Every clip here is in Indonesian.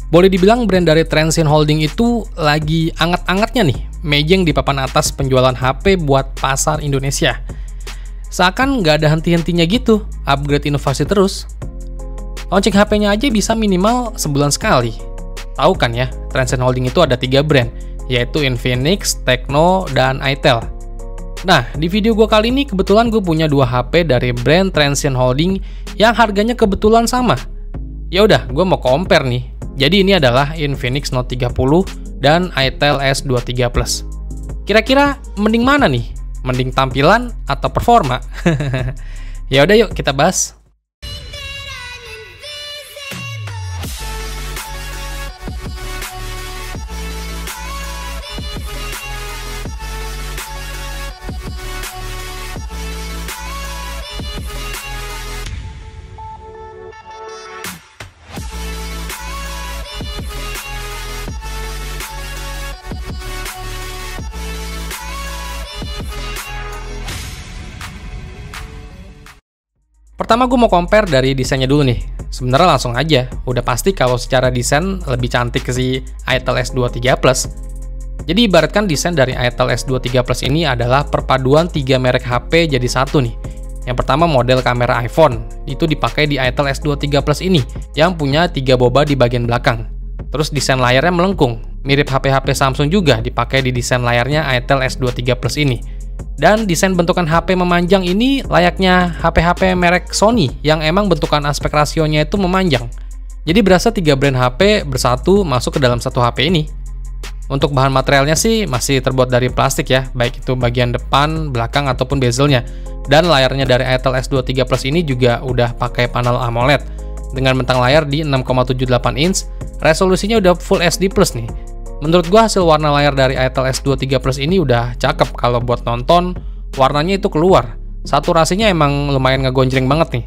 Boleh dibilang brand dari Transsion Holding itu lagi anget-angetnya nih, mejeng di papan atas penjualan HP buat pasar Indonesia. Seakan nggak ada henti-hentinya gitu, upgrade inovasi terus. Launching HP-nya aja bisa minimal sebulan sekali. Tahu kan ya, Transsion Holding itu ada 3 brand, yaitu Infinix, Tecno, dan itel. Nah, di video gue kali ini kebetulan gue punya 2 HP dari brand Transsion Holding yang harganya kebetulan sama. Ya udah, gue mau compare nih. Jadi ini adalah Infinix Note 30 dan itel S23 Plus. Kira-kira mending mana nih? Mending tampilan atau performa? Ya udah yuk kita bahas. Pertama gue mau compare dari desainnya dulu nih. Sebenarnya langsung aja, udah pasti kalau secara desain lebih cantik si itel S23 Plus. Jadi ibaratkan desain dari itel S23 Plus ini adalah perpaduan 3 merek HP jadi satu nih. Yang pertama model kamera iPhone, itu dipakai di itel S23 Plus ini, yang punya 3 boba di bagian belakang. Terus desain layarnya melengkung, mirip HP-HP Samsung juga dipakai di desain layarnya itel S23 Plus ini. Dan desain bentukan HP memanjang ini layaknya HP-HP merek Sony yang emang bentukan aspek rasionya itu memanjang. Jadi berasa 3 brand HP bersatu masuk ke dalam satu HP ini. Untuk bahan materialnya sih masih terbuat dari plastik ya, baik itu bagian depan, belakang, ataupun bezelnya. Dan layarnya dari itel S23 Plus ini juga udah pakai panel AMOLED dengan bentang layar di 6,78 inch, resolusinya udah Full HD Plus nih. Menurut gua hasil warna layar dari itel S23 Plus ini udah cakep kalau buat nonton, warnanya itu keluar. Saturasinya emang lumayan ngegonjreng banget nih.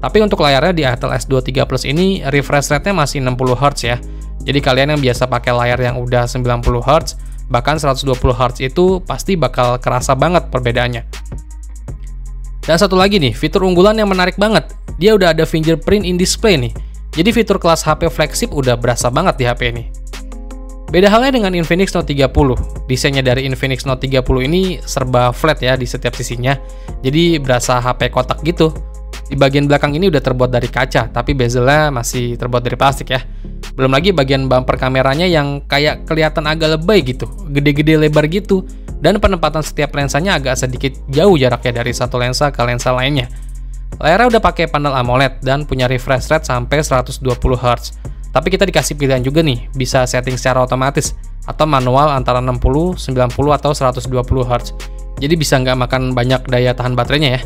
Tapi untuk layarnya di itel S23 Plus ini refresh rate-nya masih 60 Hz ya. Jadi kalian yang biasa pakai layar yang udah 90 Hz, bahkan 120 Hz itu pasti bakal kerasa banget perbedaannya. Dan satu lagi nih, fitur unggulan yang menarik banget. Dia udah ada fingerprint in display nih. Jadi fitur kelas HP flagship udah berasa banget di HP ini. Beda halnya dengan Infinix Note 30. Desainnya dari Infinix Note 30 ini serba flat ya di setiap sisinya. Jadi berasa HP kotak gitu. Di bagian belakang ini udah terbuat dari kaca, tapi bezelnya masih terbuat dari plastik ya. Belum lagi bagian bumper kameranya yang kayak kelihatan agak lebay gitu, gede-gede lebar gitu. Dan penempatan setiap lensanya agak sedikit jauh jaraknya dari satu lensa ke lensa lainnya. Layarnya udah pakai panel AMOLED dan punya refresh rate sampai 120 Hz. Tapi kita dikasih pilihan juga nih, bisa setting secara otomatis atau manual antara 60, 90, atau 120 Hz. Jadi bisa nggak makan banyak daya tahan baterainya ya.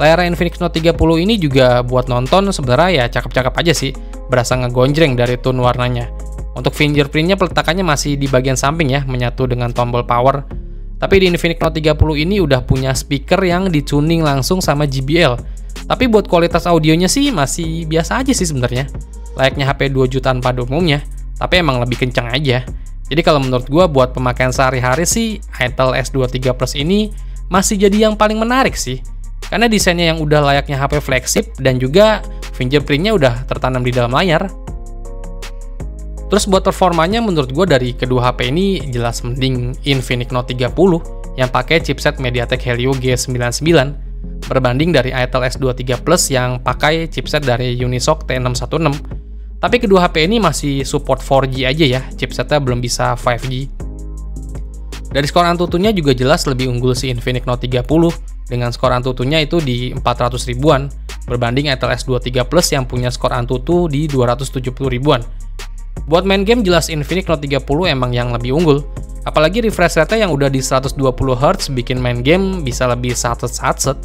Layar Infinix Note 30 ini juga buat nonton sebenarnya ya cakep-cakep aja sih, berasa ngegonjreng dari tone warnanya. Untuk fingerprintnya peletakannya masih di bagian samping ya, menyatu dengan tombol power. Tapi di Infinix Note 30 ini udah punya speaker yang dituning langsung sama JBL. Tapi buat kualitas audionya sih masih biasa aja sih sebenarnya. Layaknya HP 2 jutaan pada umumnya, tapi emang lebih kencang aja. Jadi kalau menurut gua buat pemakaian sehari-hari sih, itel S23 Plus ini masih jadi yang paling menarik sih. Karena desainnya yang udah layaknya HP flagship dan juga fingerprintnya udah tertanam di dalam layar. Terus buat performanya menurut gua dari kedua HP ini jelas mending Infinix Note 30 yang pakai chipset MediaTek Helio G99 berbanding dari itel S23 Plus yang pakai chipset dari Unisoc T616. Tapi kedua HP ini masih support 4G aja ya, chipsetnya belum bisa 5G. Dari skor Antutunya juga jelas lebih unggul si Infinix Note 30, dengan skor Antutunya itu di 400 ribuan, berbanding itel S23 Plus yang punya skor Antutu di 270 ribuan. Buat main game jelas Infinix Note 30 emang yang lebih unggul, apalagi refresh rate-nya yang udah di 120 Hz bikin main game bisa lebih satset.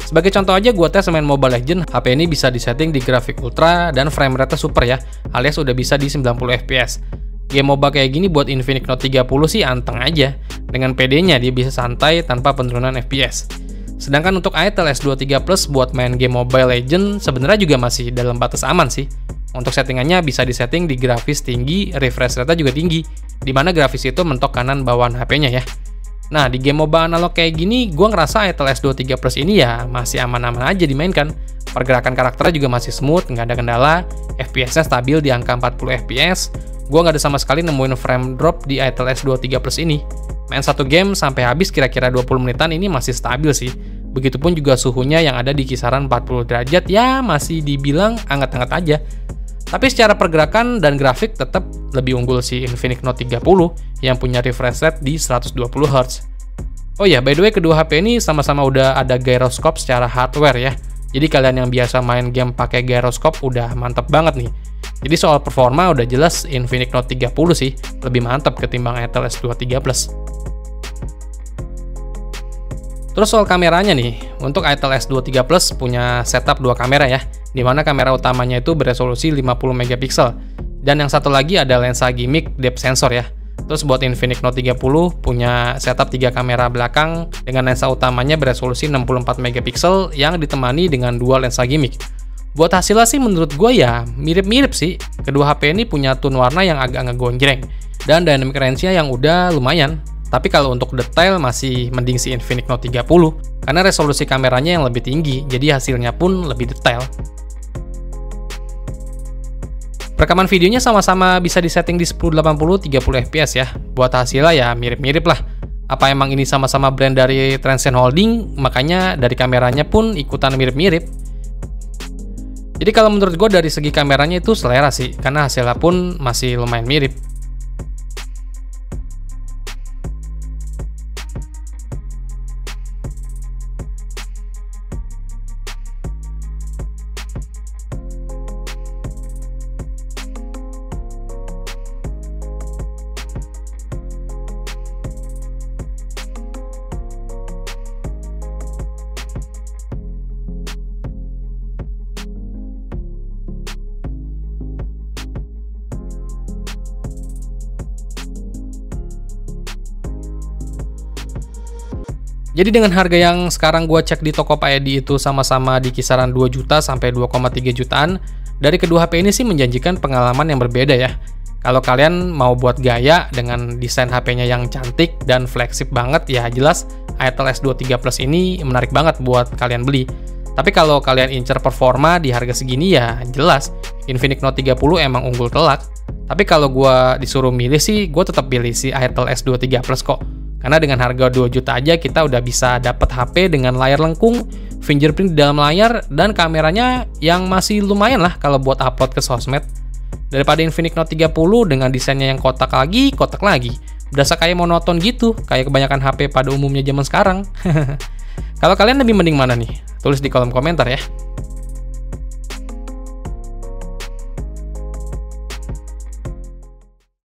Sebagai contoh aja, gue tes main Mobile Legends, HP ini bisa disetting di grafik ultra dan frame rate super ya, alias udah bisa di 90 fps. Game MOBA kayak gini buat Infinix Note 30 sih anteng aja, dengan PD-nya dia bisa santai tanpa penurunan fps. Sedangkan untuk itel S23 Plus buat main game Mobile Legends sebenarnya juga masih dalam batas aman sih. Untuk settingannya bisa disetting di grafis tinggi, refresh rate juga tinggi, dimana grafis itu mentok kanan bawaan HP-nya ya. Nah, di game MOBA analog kayak gini, gue ngerasa Itel S23 Plus ini ya masih aman-aman aja dimainkan. Pergerakan karakternya juga masih smooth, nggak ada kendala, FPS-nya stabil di angka 40 FPS. Gue nggak ada sama sekali nemuin frame drop di Itel S23 Plus ini. Main satu game sampai habis kira-kira 20 menitan ini masih stabil sih. Begitupun juga suhunya yang ada di kisaran 40 derajat, ya masih dibilang hangat-hangat aja. Tapi secara pergerakan dan grafik tetap lebih unggul si Infinix Note 30 yang punya refresh rate di 120 Hz. Oh ya, by the way kedua HP ini sama-sama udah ada gyroscope secara hardware ya. Jadi kalian yang biasa main game pakai gyroscope udah mantep banget nih. Jadi soal performa udah jelas Infinix Note 30 sih lebih mantap ketimbang Itel S23 Plus. Terus soal kameranya nih, untuk Itel S23 Plus punya setup dua kamera ya, di mana kamera utamanya itu beresolusi 50 megapiksel, dan yang satu lagi ada lensa gimmick depth sensor ya. Terus buat Infinix Note 30 punya setup 3 kamera belakang dengan lensa utamanya beresolusi 64 megapiksel yang ditemani dengan dua lensa gimmick. Buat hasilnya sih menurut gue ya mirip-mirip sih, kedua HP ini punya tone warna yang agak ngegonjreng, dan dynamic range-nya yang udah lumayan. Tapi kalau untuk detail masih mending si Infinix Note 30 karena resolusi kameranya yang lebih tinggi, jadi hasilnya pun lebih detail. Rekaman videonya sama-sama bisa disetting di 1080 30 fps ya. Buat hasilnya ya mirip-mirip lah. Apa emang ini sama-sama brand dari Transcend Holding, makanya dari kameranya pun ikutan mirip-mirip. Jadi kalau menurut gue dari segi kameranya itu selera sih, karena hasilnya pun masih lumayan mirip. Jadi dengan harga yang sekarang gue cek di Tokopedia itu sama-sama di kisaran 2 juta sampai 2,3 jutaan, dari kedua HP ini sih menjanjikan pengalaman yang berbeda ya. Kalau kalian mau buat gaya dengan desain HP-nya yang cantik dan flagship banget, ya jelas Itel S23 Plus ini menarik banget buat kalian beli. Tapi kalau kalian incer performa di harga segini ya jelas Infinix Note 30 emang unggul telak. Tapi kalau gue disuruh milih sih, gue tetap pilih si Itel S23 Plus kok. Karena dengan harga 2 juta aja kita udah bisa dapat HP dengan layar lengkung, fingerprint di dalam layar, dan kameranya yang masih lumayan lah kalau buat upload ke sosmed. Daripada Infinix Note 30 dengan desainnya yang kotak lagi. Berasa kayak monoton gitu, kayak kebanyakan HP pada umumnya zaman sekarang. Kalau kalian lebih mending mana nih? Tulis di kolom komentar ya.